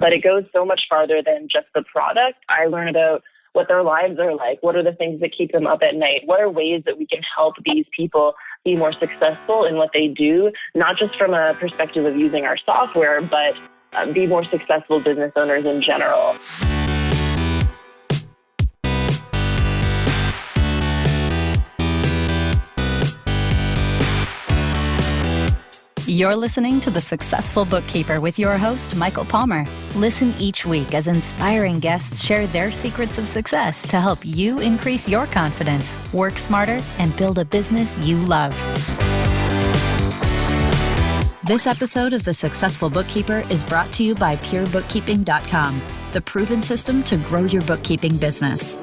But it goes so much farther than just the product. I learn about what their lives are like. What are the things that keep them up at night? What are ways that we can help these people be more successful in what they do, not just from a perspective of using our software, but be more successful business owners in general. You're listening to The Successful Bookkeeper with your host, Michael Palmer. Listen each week as inspiring guests share their secrets of success to help you increase your confidence, work smarter, and build a business you love. This episode of The Successful Bookkeeper is brought to you by PureBookkeeping.com, the proven system to grow your bookkeeping business.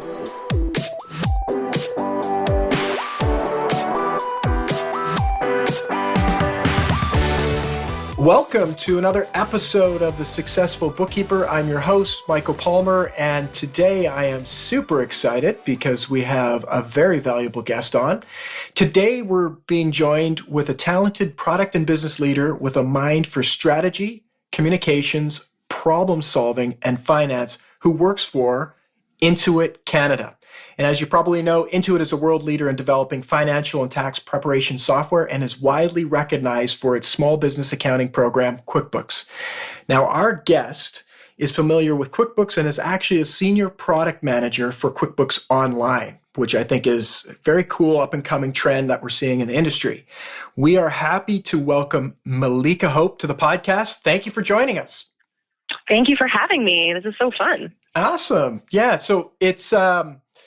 Welcome to another episode of The Successful Bookkeeper. I'm your host, Michael Palmer, and today I am super excited because we have a very valuable guest on. Today we're being joined with a talented product and business leader with a mind for strategy, communications, problem solving, and finance who works for Intuit Canada. And as you probably know, Intuit is a world leader in developing financial and tax preparation software and is widely recognized for its small business accounting program, Quickbooks. Now, our guest is familiar with Quickbooks and is actually a senior product manager for Quickbooks Online, which I think is a very cool up-and-coming trend that we're seeing in the industry. We are happy to welcome Melika Hope to the podcast. Thank you for joining us. Thank you for having me. This is so fun. Awesome. Yeah, so it's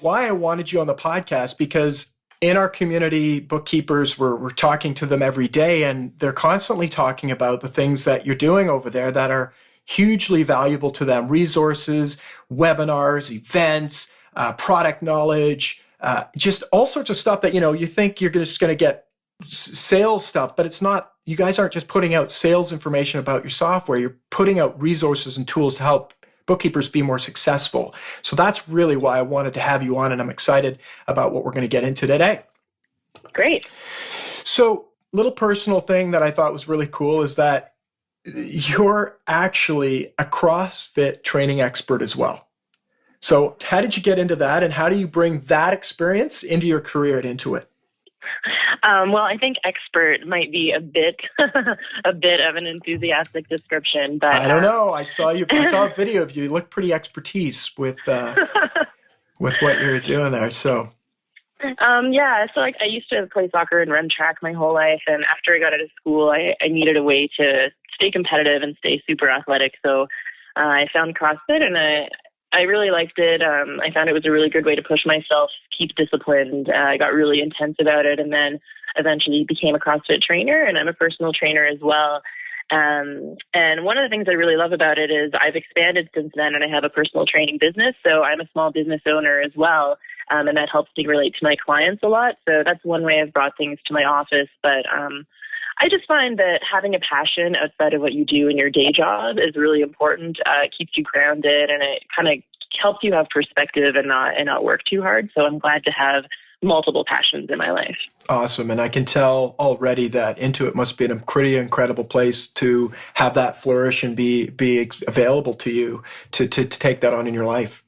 why I wanted you on the podcast, because in our community, bookkeepers, we're talking to them every day, and they're constantly talking about the things that you're doing over there that are hugely valuable to them. Resources, webinars, events, product knowledge, just all sorts of stuff that, you think you're just going to get sales stuff, but it's not. You guys aren't just putting out sales information about your software. You're putting out resources and tools to help bookkeepers be more successful. So that's really why I wanted to have you on, and I'm excited about what we're going to get into today. Great. So, little personal thing that I thought was really cool is that you're actually a CrossFit training expert as well. So how did you get into that, and how do you bring that experience into your career at Intuit? Well, I think expert might be a bit of an enthusiastic description, but I don't know. I saw a video of you. You look pretty expertise with what you're doing there. So I used to play soccer and run track my whole life, and after I got out of school, I needed a way to stay competitive and stay super athletic. So I found CrossFit, and I really liked it. I found it was a really good way to push myself, keep disciplined. I got really intense about it, and then eventually became a CrossFit trainer, and I'm a personal trainer as well. And one of the things I really love about it is I've expanded since then, and I have a personal training business. So I'm a small business owner as well, and that helps me relate to my clients a lot. So that's one way I've brought things to my office. But I just find that having a passion outside of what you do in your day job is really important. It keeps you grounded, and it kind of helps you have perspective and not work too hard. So I'm glad to have multiple passions in my life. Awesome. And I can tell already that Intuit must be a pretty incredible place to have that flourish and be available to you to take that on in your life.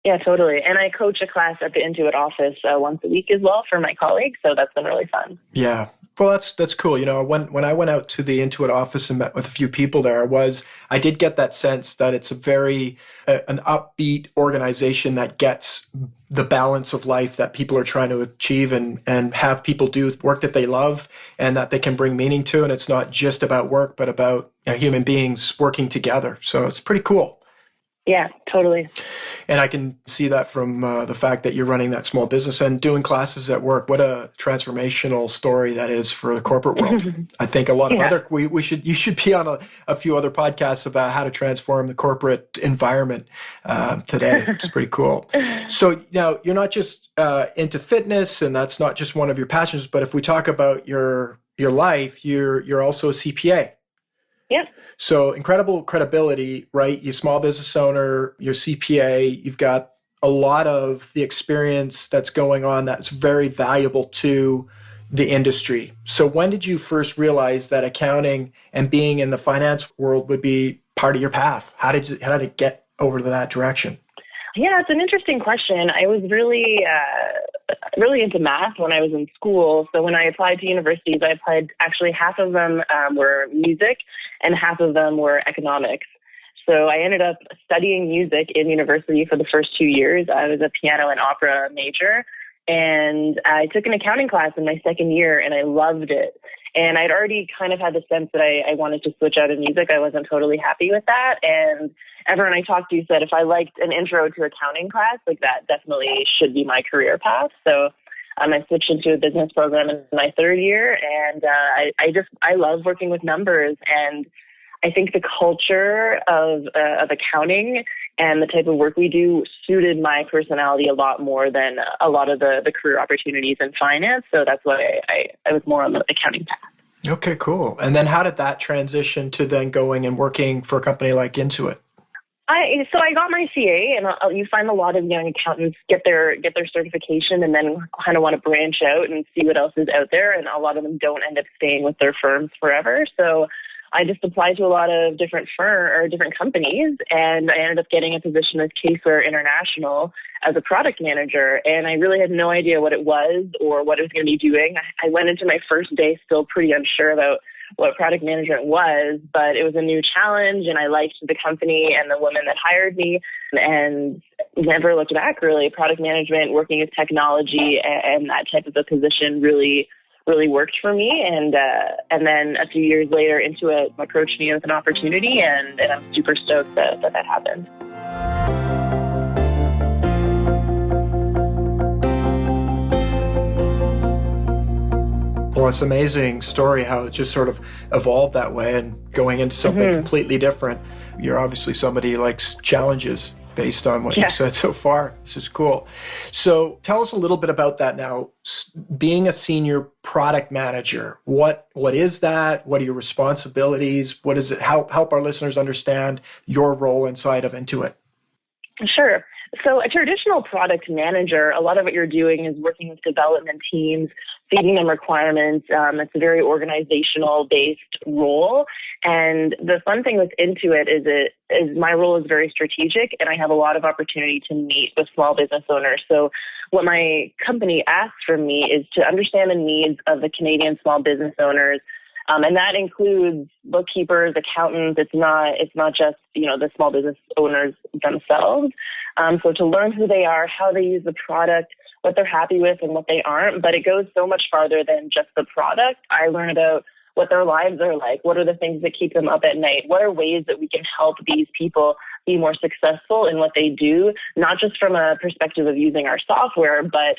Yeah, totally. And I coach a class at the Intuit office once a week as well for my colleagues. So that's been really fun. Yeah. Well, that's cool. When I went out to the Intuit office and met with a few people there, I did get that sense that it's a very an upbeat organization that gets the balance of life that people are trying to achieve and have people do work that they love and that they can bring meaning to. And it's not just about work, but about human beings working together. So it's pretty cool. Yeah, totally. And I can see that from the fact that you're running that small business and doing classes at work. What a transformational story that is for the corporate world. I think a lot of you should be on a few other podcasts about how to transform the corporate environment today. It's pretty cool. So now you're not just into fitness, and that's not just one of your passions, but if we talk about your life, you're also a CPA. Yeah. So incredible credibility, right? You're a small business owner, you're CPA, you've got a lot of the experience that's going on that's very valuable to the industry. So when did you first realize that accounting and being in the finance world would be part of your path? How did it get over to that direction? Yeah, it's an interesting question. I was really into math when I was in school. So when I applied to universities, actually half of them were music and half of them were economics. So I ended up studying music in university for the first 2 years. I was a piano and opera major, and I took an accounting class in my second year, and I loved it. And I'd already kind of had the sense that I wanted to switch out of music. I wasn't totally happy with that. And everyone I talked to said if I liked an intro to accounting class, like that definitely should be my career path. So I switched into a business program in my third year, and I love working with numbers. And I think the culture of accounting and the type of work we do suited my personality a lot more than a lot of the career opportunities in finance. So that's why I was more on the accounting path. Okay, cool. And then how did that transition to then going and working for a company like Intuit? So I got my CA, and you find a lot of young accountants get their certification and then kind of want to branch out and see what else is out there. And a lot of them don't end up staying with their firms forever. So I just applied to a lot of different companies, and I ended up getting a position with Caseware International as a product manager. And I really had no idea what it was or what it was going to be doing. I went into my first day still pretty unsure about what product management was, but it was a new challenge, and I liked the company and the woman that hired me, and never looked back, really. Product management, working with technology, and that type of a position really worked for me. And then a few years later, Intuit approached me with an opportunity, and I'm super stoked that happened. Well, it's an amazing story how it just sort of evolved that way and going into something completely different. You're obviously somebody who likes challenges based on what you've said so far. This is cool. So tell us a little bit about that now. Being a senior product manager, what is that? What are your responsibilities? What is it? Help our listeners understand your role inside of Intuit. Sure. So a traditional product manager, a lot of what you're doing is working with development teams, feeding them requirements. It's a very organizational-based role. And the fun thing with Intuit is my role is very strategic, and I have a lot of opportunity to meet with small business owners. So what my company asks from me is to understand the needs of the Canadian small business owners. And that includes bookkeepers, accountants. It's not just, the small business owners themselves. So to learn who they are, how they use the product, what they're happy with and what they aren't. But it goes so much farther than just the product. I learn about what their lives are like. What are the things that keep them up at night? What are ways that we can help these people be more successful in what they do, not just from a perspective of using our software, but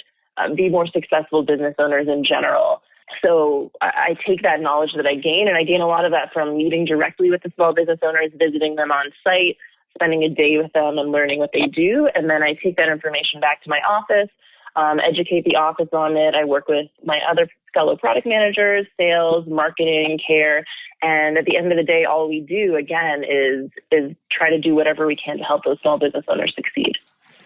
be more successful business owners in general. So I take that knowledge that I gain, and I gain a lot of that from meeting directly with the small business owners, visiting them on site, spending a day with them and learning what they do. And then I take that information back to my office, educate the office on it. I work with my other fellow product managers, sales, marketing, care. And at the end of the day, all we do, again, is try to do whatever we can to help those small business owners succeed.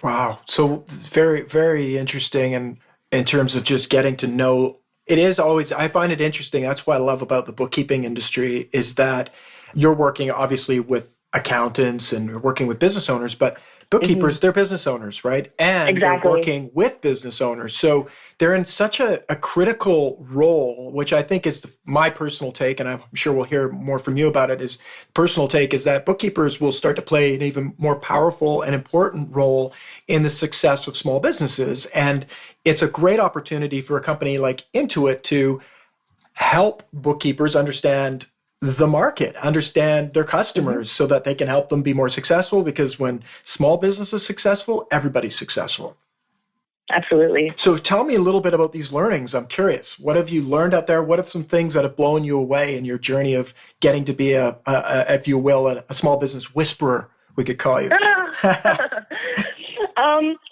Wow. So very, very interesting. And in terms of just getting to know, it is always, I find it interesting. That's what I love about the bookkeeping industry is that you're working obviously with accountants and you're working with business owners, but bookkeepers, they're business owners, right? And they're working with business owners. So they're in such a critical role, which I think is my personal take, and I'm sure we'll hear more from you about it, is personal take is that bookkeepers will start to play an even more powerful and important role in the success of small businesses. And it's a great opportunity for a company like Intuit to help bookkeepers understand the market, understand their customers so that they can help them be more successful, because when small business is successful, everybody's successful. Absolutely. So tell me a little bit about these learnings. I'm curious. What have you learned out there? What are some things that have blown you away in your journey of getting to be a if you will, a small business whisperer, we could call you?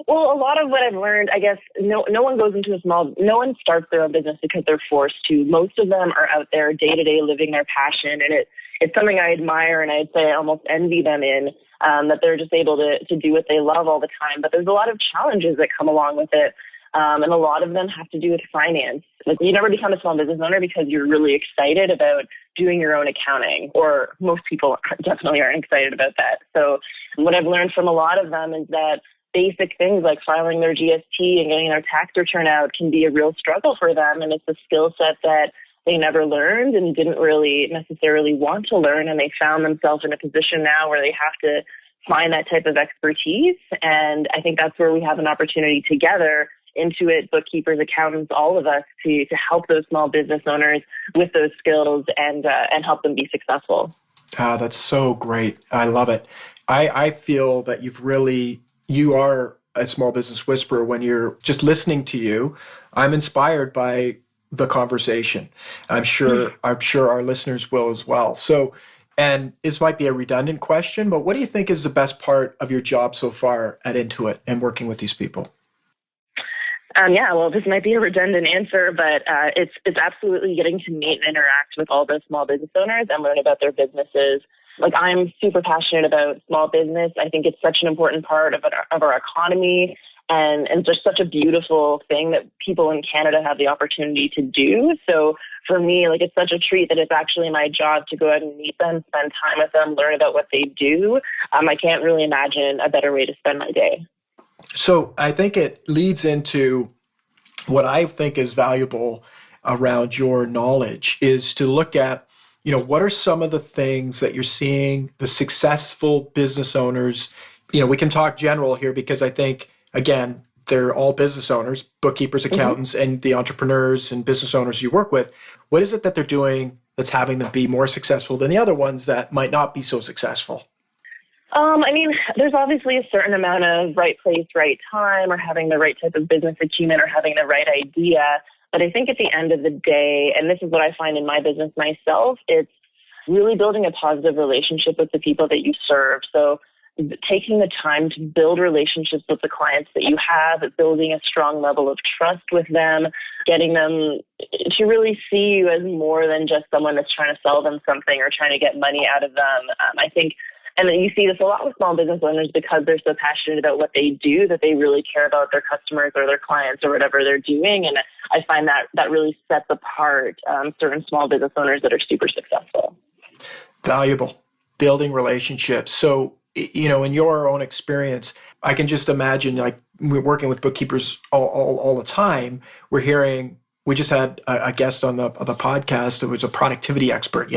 Well, a lot of what I've learned, I guess, no one starts their own business because they're forced to. Most of them are out there day to day living their passion. And it's something I admire, and I'd say I almost envy them in, that they're just able to do what they love all the time. But there's a lot of challenges that come along with it. And a lot of them have to do with finance. Like, you never become a small business owner because you're really excited about doing your own accounting, or most people definitely aren't excited about that. So what I've learned from a lot of them is that basic things like filing their GST and getting their tax return out can be a real struggle for them. And it's a skill set that they never learned and didn't really necessarily want to learn. And they found themselves in a position now where they have to find that type of expertise. And I think that's where we have an opportunity together, Intuit, bookkeepers, accountants, all of us, to help those small business owners with those skills and help them be successful. That's so great. I love it. I feel that you are a small business whisperer when you're just listening to you. I'm inspired by the conversation. I'm sure our listeners will as well. So, and this might be a redundant question, but what do you think is the best part of your job so far at Intuit and working with these people? Well, this might be a redundant answer, but it's absolutely getting to meet and interact with all those small business owners and learn about their businesses. Like, I'm super passionate about small business. I think it's such an important part of our economy, and just such a beautiful thing that people in Canada have the opportunity to do. So for me, like, it's such a treat that it's actually my job to go out and meet them, spend time with them, learn about what they do. I can't really imagine a better way to spend my day. So I think it leads into what I think is valuable around your knowledge is to look at, what are some of the things that you're seeing the successful business owners, we can talk general here because I think, again, they're all business owners, bookkeepers, accountants, and the entrepreneurs and business owners you work with. What is it that they're doing that's having them be more successful than the other ones that might not be so successful? There's obviously a certain amount of right place, right time, or having the right type of business acumen, or having the right idea. But I think at the end of the day, and this is what I find in my business myself, it's really building a positive relationship with the people that you serve. So taking the time to build relationships with the clients that you have, building a strong level of trust with them, getting them to really see you as more than just someone that's trying to sell them something or trying to get money out of them. I think, and you see this a lot with small business owners because they're so passionate about what they do that they really care about their customers or their clients or whatever they're doing. And I find that really sets apart certain small business owners that are super successful. Valuable. Building relationships. So, in your own experience, I can just imagine, like, we're working with bookkeepers all the time. We just had a guest on the podcast that was a productivity expert.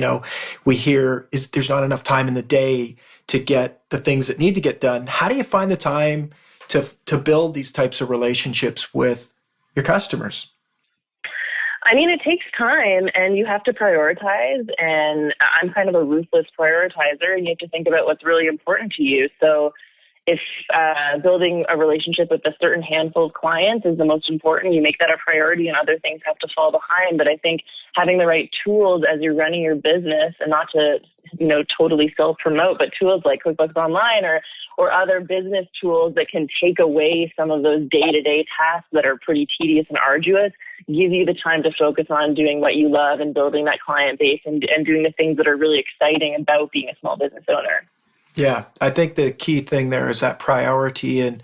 We hear there's not enough time in the day to get the things that need to get done. How do you find the time to build these types of relationships with your customers? It takes time, and you have to prioritize, and I'm kind of a ruthless prioritizer, and you have to think about what's really important to you. So if building a relationship with a certain handful of clients is the most important, you make that a priority, and other things have to fall behind. But I think having the right tools as you're running your business, and not to totally self-promote, but tools like QuickBooks Online or other business tools that can take away some of those day-to-day tasks that are pretty tedious and arduous, give you the time to focus on doing what you love and building that client base and doing the things that are really exciting about being a small business owner. Yeah, I think the key thing there is that priority and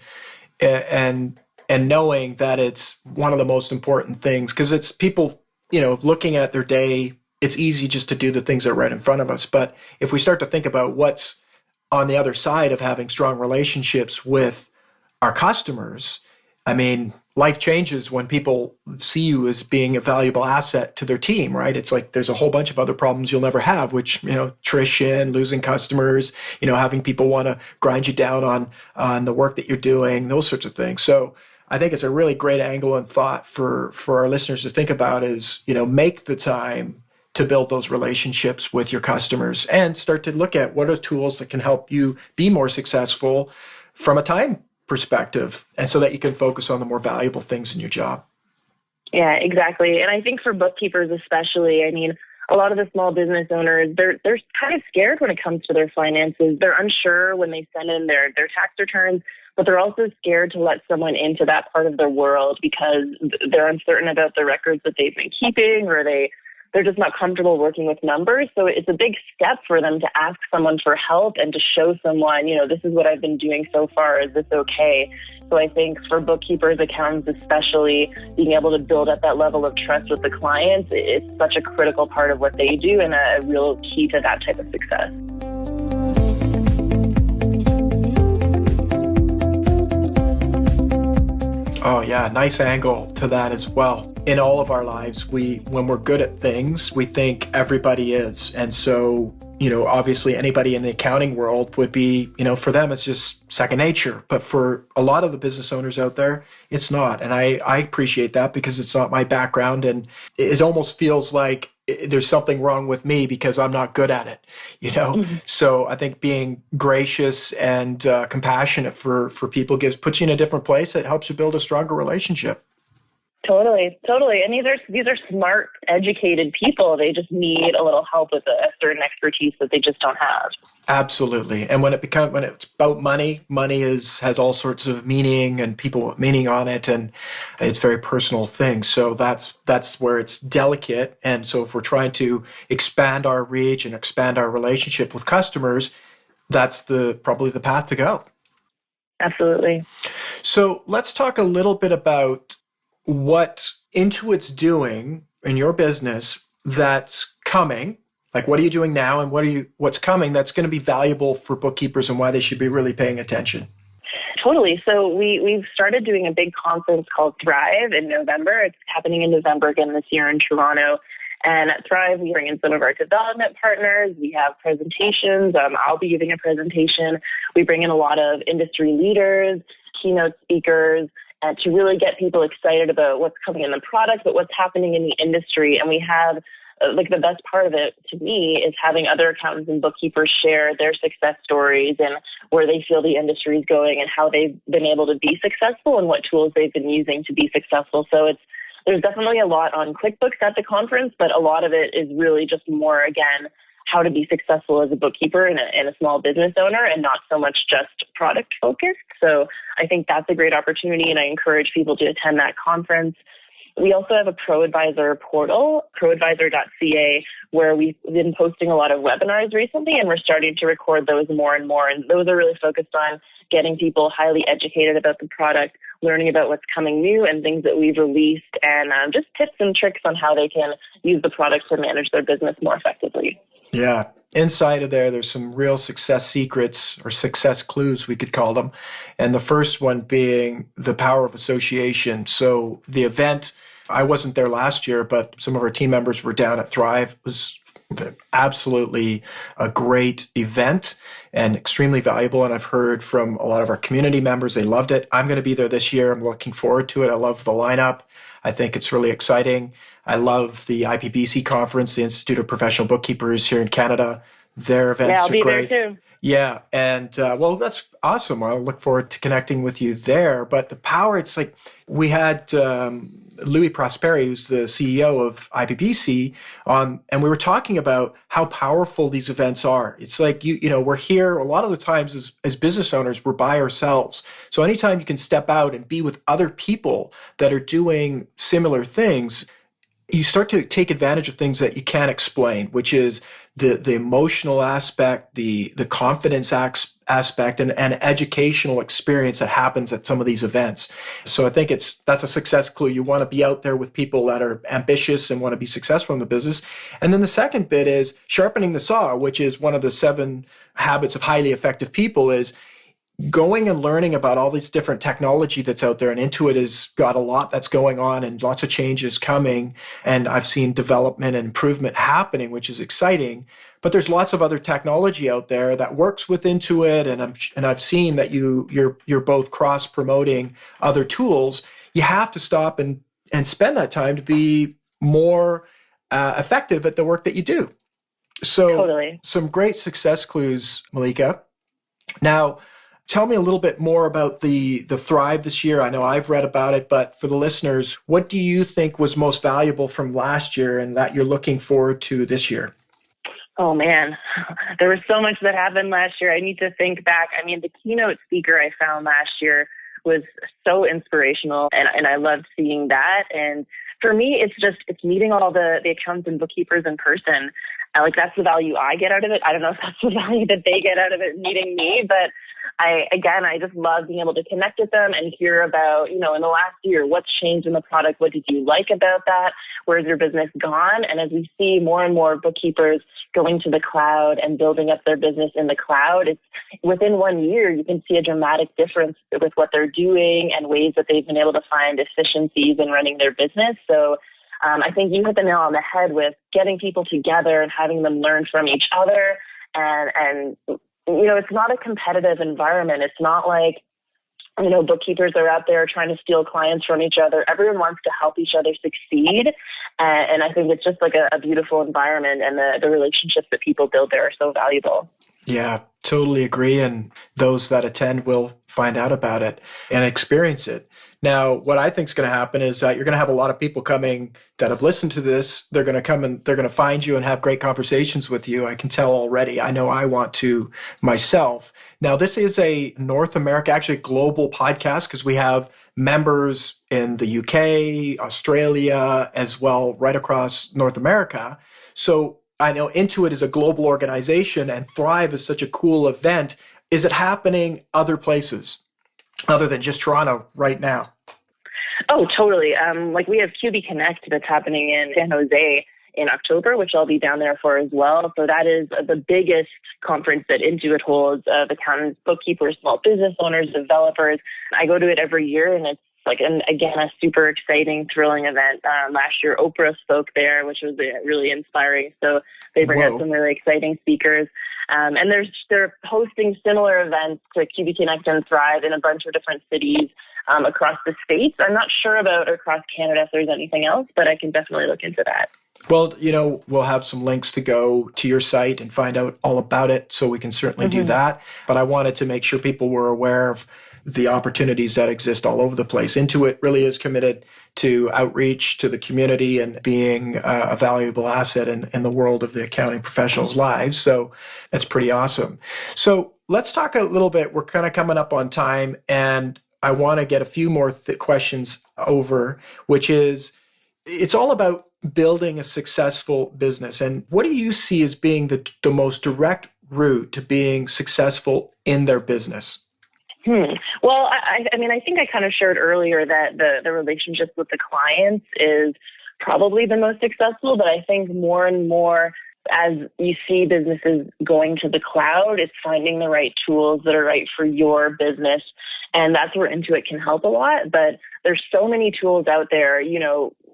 knowing that it's one of the most important things, because it's people, looking at their day, it's easy just to do the things that are right in front of us. But if we start to think about what's on the other side of having strong relationships with our customers, life changes when people see you as being a valuable asset to their team, right? It's like there's a whole bunch of other problems you'll never have, which, attrition, losing customers, having people want to grind you down on the work that you're doing, those sorts of things. So I think it's a really great angle and thought for our listeners to think about is, make the time to build those relationships with your customers and start to look at what are tools that can help you be more successful from a time perspective, and so that you can focus on the more valuable things in your job. Yeah, exactly. And I think for bookkeepers especially, a lot of the small business owners, they're kind of scared when it comes to their finances. They're unsure when they send in their tax returns, but they're also scared to let someone into that part of their world because they're uncertain about the records that they've been keeping, or they they're just not comfortable working with numbers. So it's a big step for them to ask someone for help and to show someone, this is what I've been doing so far. Is this okay? So I think for bookkeepers, accountants especially, being able to build up that level of trust with the clients is such a critical part of what they do and a real key to that type of success. Oh yeah, nice angle to that as well. In all of our lives, when we're good at things, we think everybody is. And so, obviously anybody in the accounting world would be, for them, it's just second nature. But for a lot of the business owners out there, it's not. And I appreciate that because it's not my background. And it almost feels like there's something wrong with me because I'm not good at it, Mm-hmm. So I think being gracious and compassionate for people puts you in a different place. It helps you build a stronger relationship. Totally. And these are smart, educated people. They just need a little help with a certain expertise that they just don't have. Absolutely. And when it's about money has all sorts of meaning and people meaning on it, and it's a very personal thing. So that's where it's delicate. And so if we're trying to expand our reach and expand our relationship with customers, that's probably the path to go. Absolutely. So let's talk a little bit about what Intuit's doing in your business that's coming. Like, what are you doing now and what's coming that's going to be valuable for bookkeepers and why they should be really paying attention? Totally. So we've started doing a big conference called Thrive in November. It's happening in November again this year in Toronto. And at Thrive, we bring in some of our development partners. We have presentations. I'll be giving a presentation. We bring in a lot of industry leaders, keynote speakers, to really get people excited about what's coming in the product, but what's happening in the industry. And we have, the best part of it to me is having other accountants and bookkeepers share their success stories and where they feel the industry is going and how they've been able to be successful and what tools they've been using to be successful. So there's definitely a lot on QuickBooks at the conference, but a lot of it is really just more, again, how to be successful as a bookkeeper and a small business owner and not so much just product focused. So I think that's a great opportunity, and I encourage people to attend that conference. We also have a ProAdvisor portal, proadvisor.ca, where we've been posting a lot of webinars recently, and we're starting to record those more and more. And those are really focused on getting people highly educated about the product, learning about what's coming new and things that we've released, and just tips and tricks on how they can use the product to manage their business more effectively. Yeah. Inside of there's some real success secrets or success clues, we could call them. And the first one being the power of association. So the event, I wasn't there last year, but some of our team members were down at Thrive. It was absolutely a great event and extremely valuable. And I've heard from a lot of our community members, they loved it. I'm going to be there this year. I'm looking forward to it. I love the lineup. I think it's really exciting. I love the IPBC conference, the Institute of Professional Bookkeepers here in Canada. Their events are great. I'll be there too. Yeah. And well, that's awesome. I'll look forward to connecting with you there. But the power, it's like we had Louis Prosperi, who's the CEO of IPBC, on, and we were talking about how powerful these events are. It's like, we're here a lot of the times as business owners, we're by ourselves. So anytime you can step out and be with other people that are doing similar things, you start to take advantage of things that you can't explain, which is the emotional aspect, the confidence aspect, and educational experience that happens at some of these events. So I think that's a success clue. You want to be out there with people that are ambitious and want to be successful in the business. And then the second bit is sharpening the saw, which is one of the 7 habits of highly effective people, is going and learning about all these different technology that's out there. And Intuit has got a lot that's going on and lots of changes coming. And I've seen development and improvement happening, which is exciting. But there's lots of other technology out there that works with Intuit. And I've seen that you're both cross-promoting other tools. You have to stop and spend that time to be more effective at the work that you do. So Totally. Some great success clues, Melika. Now, tell me a little bit more about the Thrive this year. I know I've read about it, but for the listeners, what do you think was most valuable from last year and that you're looking forward to this year? Oh, man, there was so much that happened last year. I need to think back. I mean, the keynote speaker I found last year was so inspirational. And I loved seeing that. And for me, it's meeting all the accountants and bookkeepers in person. Like, that's the value I get out of it. I don't know if that's the value that they get out of it meeting me, but I just love being able to connect with them and hear about, in the last year, what's changed in the product? What did you like about that? Where's your business gone? And as we see more and more bookkeepers going to the cloud and building up their business in the cloud, it's within 1 year, you can see a dramatic difference with what they're doing and ways that they've been able to find efficiencies in running their business. So I think you hit the nail on the head with getting people together and having them learn from each other. And it's not a competitive environment. It's not like, bookkeepers are out there trying to steal clients from each other. Everyone wants to help each other succeed. And I think it's just like a beautiful environment, and the relationships that people build there are so valuable. Yeah, totally agree. And those that attend will find out about it and experience it. Now, what I think is going to happen is you're going to have a lot of people coming that have listened to this. They're going to come and they're going to find you and have great conversations with you. I can tell already. I know I want to myself. Now, this is a North America, actually global podcast, because we have members in the UK, Australia, as well, right across North America. So I know Intuit is a global organization and Thrive is such a cool event. Is it happening other places other than just Toronto right now? Oh, totally. We have QB Connect that's happening in San Jose in October, which I'll be down there for as well. So that is the biggest conference that Intuit holds of accountants, bookkeepers, small business owners, developers. I go to it every year, and it's a super exciting, thrilling event. Last year, Oprah spoke there, which was really inspiring. So they bring out some really exciting speakers. And they're hosting similar events to QB Connect and Thrive in a bunch of different cities across the states. I'm not sure about across Canada if there's anything else, but I can definitely look into that. Well, we'll have some links to go to your site and find out all about it, so we can certainly do that. But I wanted to make sure people were aware of the opportunities that exist all over the place. Intuit really is committed to outreach to the community and being a valuable asset in the world of the accounting professionals' lives. So that's pretty awesome. So let's talk a little bit. We're kind of coming up on time, and I want to get a few more questions over, which is, it's all about building a successful business. And what do you see as being the most direct route to being successful in their business? Well, I think I kind of shared earlier that the relationships with the clients is probably the most successful, but I think more and more as you see businesses going to the cloud, it's finding the right tools that are right for your business. And that's where Intuit can help a lot. But there's so many tools out there,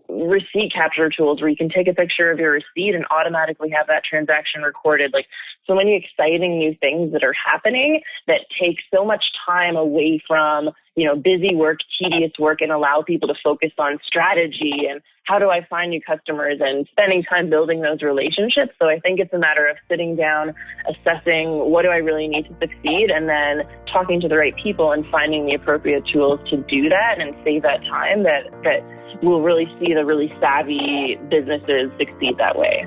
receipt capture tools where you can take a picture of your receipt and automatically have that transaction recorded. Like, so many exciting new things that are happening that take so much time away from, busy work, tedious work, and allow people to focus on strategy and how do I find new customers and spending time building those relationships. So I think it's a matter of sitting down, assessing what do I really need to succeed, and then talking to the right people and finding the appropriate tools to do that and save that time that we'll really see the really savvy businesses succeed that way.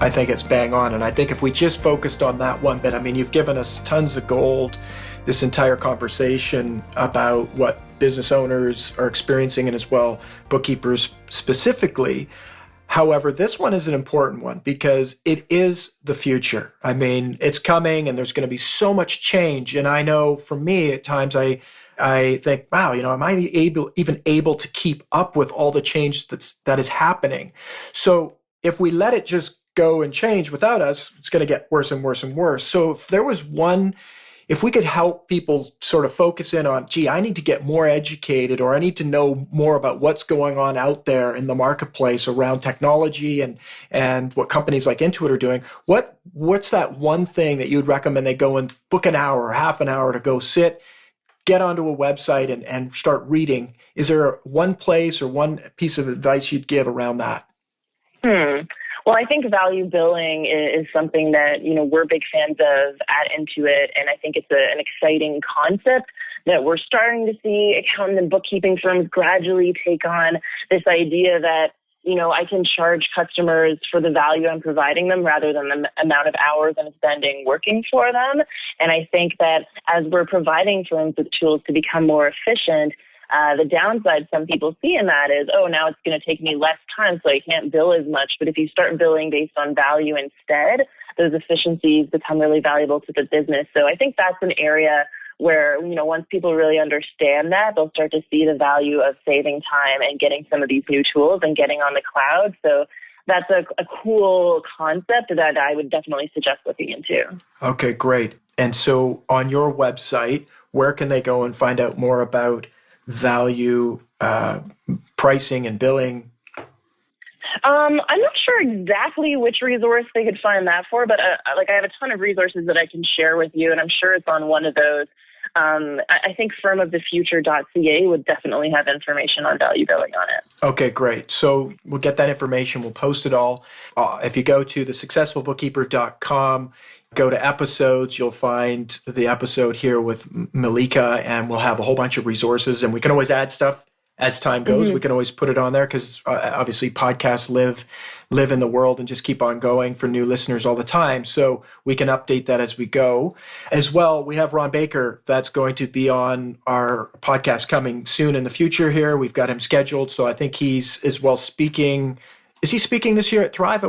I think it's bang on. And I think if we just focused on that one bit, you've given us tons of gold, this entire conversation about what business owners are experiencing, and as well, bookkeepers specifically. However, this one is an important one because it is the future. It's coming and there's going to be so much change. And I know for me, at times I think, wow, am I even able to keep up with all the change that is happening? So if we let it just go and change without us, it's going to get worse and worse and worse. So if we could help people sort of focus in on, I need to get more educated, or I need to know more about what's going on out there in the marketplace around technology and what companies like Intuit are doing. What's that one thing that you'd recommend they go and book an hour or half an hour to go sit, get onto a website and start reading? Is there one place or one piece of advice you'd give around that? Well, I think value billing is something that, we're big fans of at Intuit, and I think it's an exciting concept that we're starting to see accounting and bookkeeping firms gradually take on this idea that, I can charge customers for the value I'm providing them rather than the amount of hours I'm spending working for them. And I think that as we're providing firms with tools to become more efficient, the downside some people see in that is, now it's going to take me less time, so I can't bill as much. But if you start billing based on value instead, those efficiencies become really valuable to the business. So I think that's an area where, once people really understand that, they'll start to see the value of saving time and getting some of these new tools and getting on the cloud. So that's a cool concept that I would definitely suggest looking into. Okay, great. And so on your website, where can they go and find out more about value, pricing and billing? I'm not sure exactly which resource they could find that for, but I have a ton of resources that I can share with you, and I'm sure it's on one of those. I think firmofthefuture.ca would definitely have information on value billing on it. Okay, great. So we'll get that information. We'll post it all. If you go to thesuccessfulbookkeeper.com, go to episodes, you'll find the episode here with Melika, and we'll have a whole bunch of resources, and we can always add stuff as time goes. Mm-hmm. We can always put it on there because obviously podcasts live in the world and just keep on going for new listeners all the time. So we can update that as we go. As well, we have Ron Baker that's going to be on our podcast coming soon in the future here. We've got him scheduled. So I think he's as well speaking. Is he speaking this year at Thrive?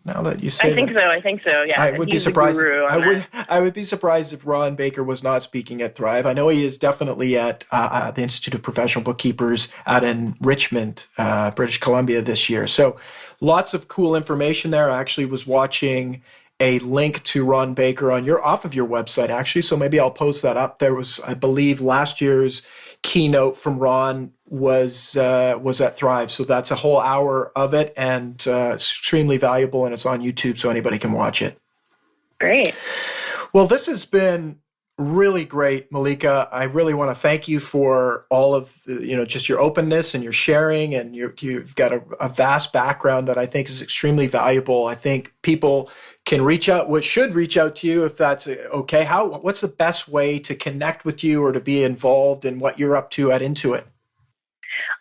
Now that you say I think so. Yeah. I would be surprised. I would be surprised if Ron Baker was not speaking at Thrive. I know he is definitely at the Institute of Professional Bookkeepers out in Richmond, British Columbia this year. So lots of cool information there. I actually was watching a link to Ron Baker off of your website, actually. So maybe I'll post that up. There was, I believe, last year's keynote from Ron was at Thrive. So that's a whole hour of it, and extremely valuable, and it's on YouTube so anybody can watch it. Great. Well, this has been really great, Melika. I really want to thank you for all of just your openness and your sharing, and you've got a vast background that I think is extremely valuable. I think people can should reach out to you if that's okay. What's the best way to connect with you or to be involved in what you're up to at Intuit?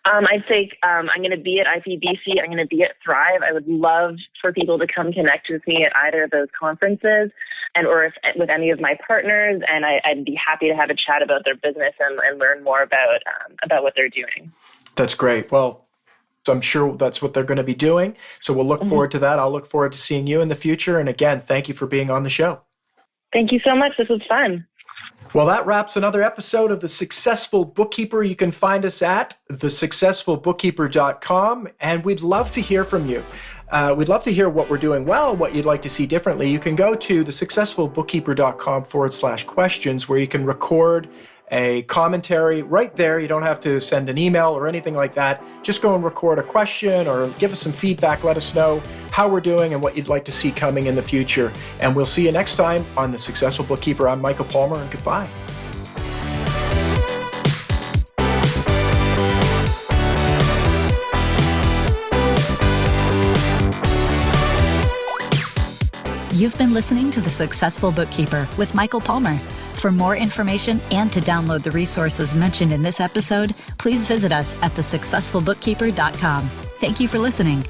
I'd say I'm going to be at IPBC. I'm going to be at Thrive. I would love for people to come connect with me at either of those conferences, or with any of my partners. And I'd be happy to have a chat about their business and learn more about what they're doing. That's great. Well, I'm sure that's what they're going to be doing. So we'll look forward to that. I'll look forward to seeing you in the future. And again, thank you for being on the show. Thank you so much. This was fun. Well, that wraps another episode of The Successful Bookkeeper. You can find us at thesuccessfulbookkeeper.com, and we'd love to hear from you. We'd love to hear what we're doing well, what you'd like to see differently. You can go to thesuccessfulbookkeeper.com/questions, where you can record a commentary right there. You don't have to send an email or anything like that. Just go and record a question or give us some feedback. Let us know how we're doing and what you'd like to see coming in the future. And we'll see you next time on The Successful Bookkeeper. I'm Michael Palmer, and goodbye. You've been listening to The Successful Bookkeeper with Michael Palmer. For more information and to download the resources mentioned in this episode, please visit us at thesuccessfulbookkeeper.com. Thank you for listening.